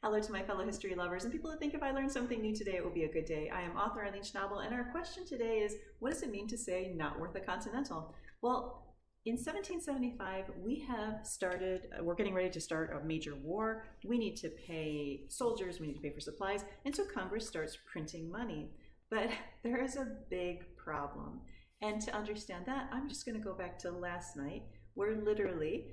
Hello to my fellow history lovers and people who think if I learned something new today, it will be a good day. I am author Eileen Schnabel, and our question today is, what does it mean to say not worth a continental? Well, in 1775, we're getting ready to start a major war. We need to pay soldiers, we need to pay for supplies, and so Congress starts printing money. But there is a big problem. And to understand that, I'm just going to go back to last night, where literally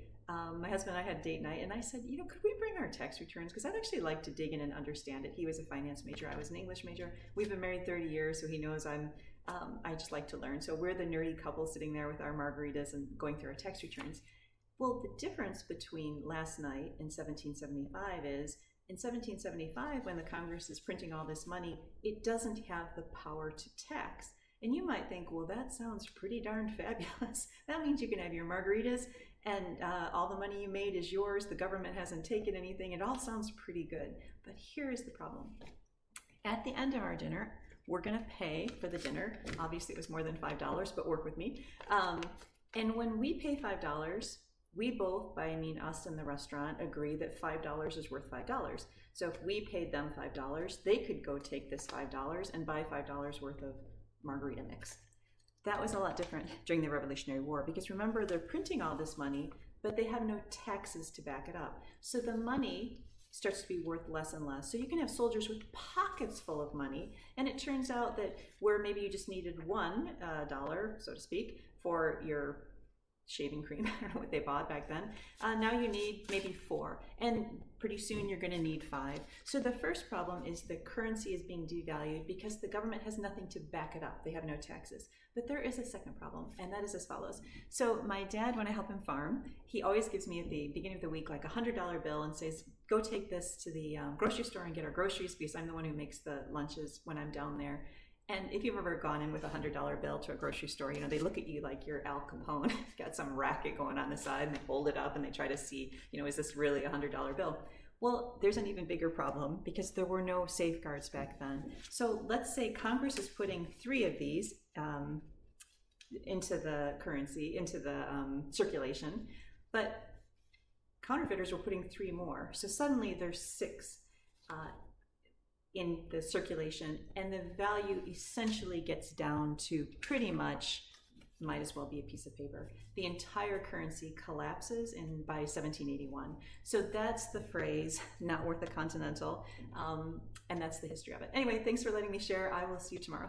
my husband and I had date night, and I said, could we bring our tax returns? Because I'd actually like to dig in and understand it. He was a finance major, I was an English major. We've been married 30 years, so he knows I just like to learn. So we're the nerdy couple sitting there with our margaritas and going through our tax returns. Well, the difference between last night and 1775 is, in 1775, when the Congress is printing all this money, it doesn't have the power to tax. And you might think, well, that sounds pretty darn fabulous. That means you can have your margaritas and all the money you made is yours. The government hasn't taken anything. It all sounds pretty good. But here is the problem. At the end of our dinner, we're going to pay for the dinner. Obviously, it was more than $5, but work with me. And when we pay $5, we both, by I mean us and the restaurant, agree that $5 is worth $5. So if we paid them $5, they could go take this $5 and buy $5 worth of margarita mix. That was a lot different during the Revolutionary War, because remember, they're printing all this money, but they have no taxes to back it up. So the money starts to be worth less and less. So you can have soldiers with pockets full of money, and it turns out that where maybe you just needed $1, so to speak, for your shaving cream, I don't know what they bought back then, now you need maybe 4, and pretty soon you're going to need 5. So the first problem is the currency is being devalued because the government has nothing to back it up. They have no taxes. But there is a second problem, and that is as follows. So my dad, when I help him farm, he always gives me at the beginning of the week like a $100 bill and says, go take this to the grocery store and get our groceries, because I'm the one who makes the lunches when I'm down there. And if you've ever gone in with a $100 bill to a grocery store, they look at you like you're Al Capone. You've got some racket going on the side, and they hold it up and they try to see, is this really a $100 bill? Well, there's an even bigger problem because there were no safeguards back then. So let's say Congress is putting 3 of these into the currency, into the circulation, but counterfeiters were putting 3 more. So suddenly there's 6 in the circulation, and the value essentially gets down to pretty much might as well be a piece of paper. The entire currency collapses by 1781. So that's the phrase, not worth a continental, and that's the history of it. Anyway, thanks for letting me share. I will see you tomorrow.